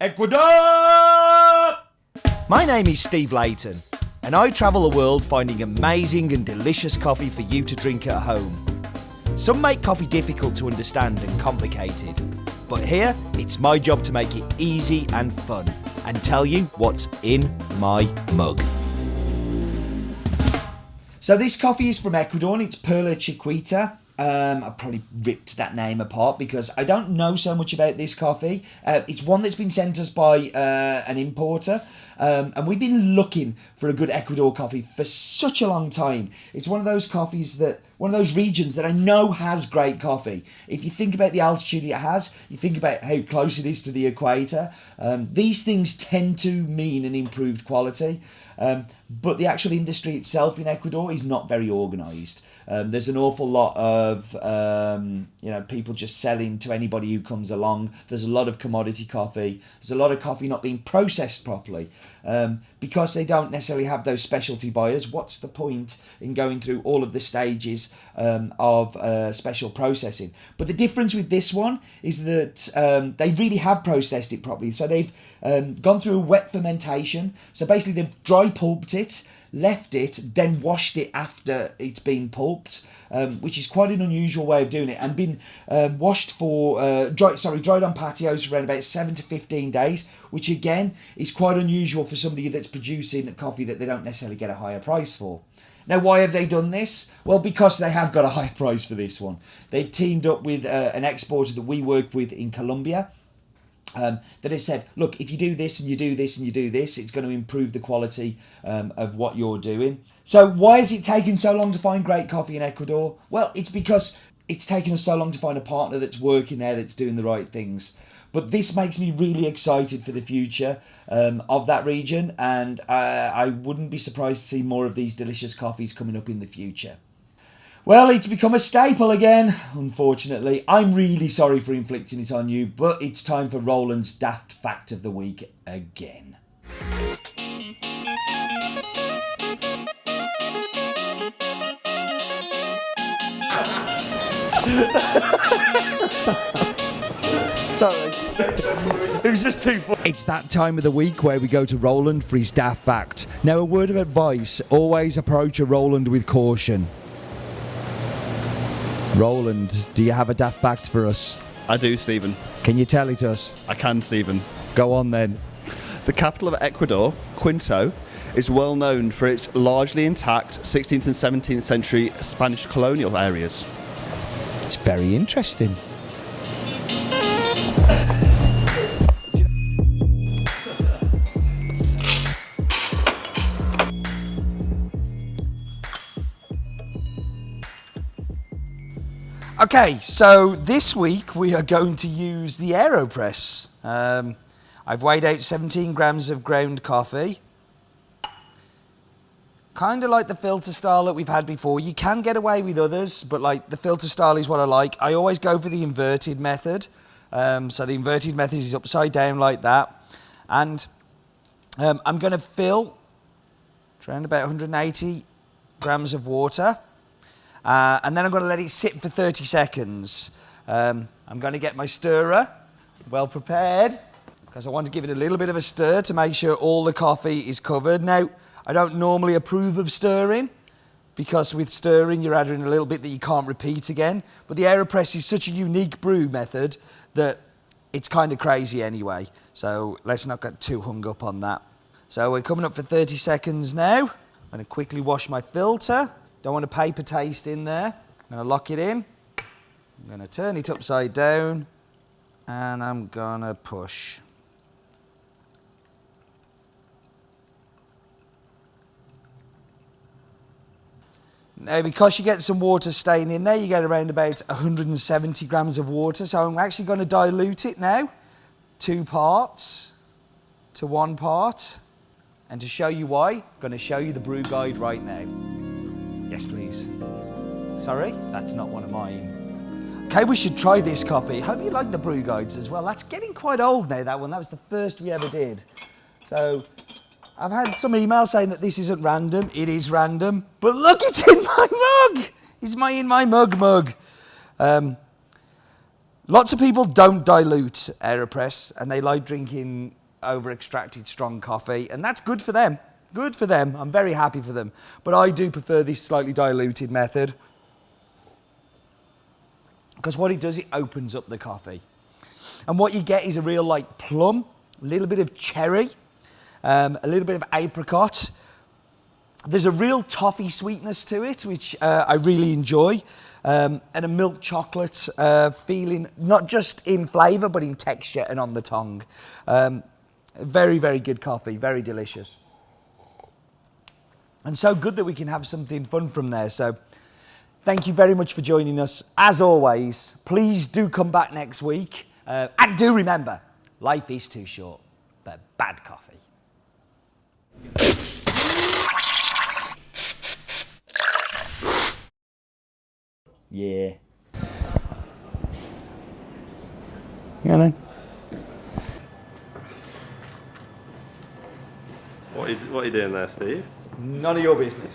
Ecuador! My name is Steve Layton, and I travel the world finding amazing and delicious coffee for you to drink at home. Some make coffee difficult to understand and complicated, but here it's my job to make it easy and fun and tell you what's in my mug. So this coffee is from Ecuador and it's Perla Chiquita. I probably ripped that name apart because I don't know so much about this coffee. It's one that's been sent us by an importer. And we've been looking for a good Ecuador coffee for such a long time. It's one of those one of those regions that I know has great coffee. If you think about the altitude it has, you think about how close it is to the equator. These things tend to mean an improved quality. But the actual industry itself in Ecuador is not very organised. There's an awful lot of people just selling to anybody who comes along. There's a lot of commodity coffee. There's a lot of coffee not being processed properly because they don't necessarily have those specialty buyers. What's the point in going through all of the stages of special processing? But the difference with this one is that they really have processed it properly. So they've gone through a wet fermentation. So basically they've dry pulped it, left it, then washed it after it's been pulped, which is quite an unusual way of doing it, and been washed for dried on patios for around about 7 to 15 days, which again is quite unusual for somebody that's producing a coffee that they don't necessarily get a higher price for. Now, why have they done this? Well, because they have got a high price for this one. They've teamed up with an exporter that we work with in Colombia. That has said, look, if you do this and you do this and you do this, it's going to improve the quality of what you're doing. So why has it taken so long to find great coffee in Ecuador? Well, it's because it's taken us so long to find a partner that's working there, that's doing the right things. But this makes me really excited for the future of that region, and I wouldn't be surprised to see more of these delicious coffees coming up in the future. Well, it's become a staple again, unfortunately. I'm really sorry for inflicting it on you, but it's time for Roland's Daft Fact of the Week again. Sorry. It was just too funny. It's that time of the week where we go to Roland for his Daft Fact. Now, a word of advice, always approach a Roland with caution. Roland, do you have a Daft Fact for us? I do, Stephen. Can you tell it us? I can, Stephen. Go on then. The capital of Ecuador, Quito, is well known for its largely intact 16th and 17th century Spanish colonial areas. It's very interesting. Okay, so this week we are going to use the AeroPress. I've weighed out 17 grams of ground coffee. Kind of like the filter style that we've had before. You can get away with others, but like the filter style is what I like. I always go for the inverted method. So the inverted method is upside down like that. And I'm going to fill around about 180 grams of water. And then I'm going to let it sit for 30 seconds. I'm going to get my stirrer well prepared because I want to give it a little bit of a stir to make sure all the coffee is covered. Now, I don't normally approve of stirring because with stirring you're adding a little bit that you can't repeat again. But the AeroPress is such a unique brew method that it's kind of crazy anyway. So let's not get too hung up on that. So we're coming up for 30 seconds now. I'm going to quickly wash my filter. Don't want a paper taste in there. I'm going to lock it in. I'm going to turn it upside down and I'm going to push. Now, because you get some water staying in there, you get around about 170 grams of water. So I'm actually going to dilute it now, 2 parts to 1 part. And to show you why, I'm going to show you the brew guide right now. Yes, please. Sorry, that's not one of mine. Okay, we should try this coffee. Hope you like the brew guides as well. That's getting quite old now, that one. That was the first we ever did. So I've had some emails saying that this isn't random. It is random. But look, it's in my mug. It's in my mug. Lots of people don't dilute AeroPress and they like drinking over-extracted strong coffee, and that's good for them. Good for them. I'm very happy for them. But I do prefer this slightly diluted method because what it does, it opens up the coffee. And what you get is a real like plum, a little bit of cherry, a little bit of apricot. There's a real toffee sweetness to it, which I really enjoy. And a milk chocolate feeling, not just in flavour, but in texture and on the tongue. Very, very good coffee, very delicious. And so good that we can have something fun from there. So thank you very much for joining us. As always, please do come back next week. And do remember, life is too short for bad coffee. Yeah. Yeah, then. What are you doing there, Steve? None of your business.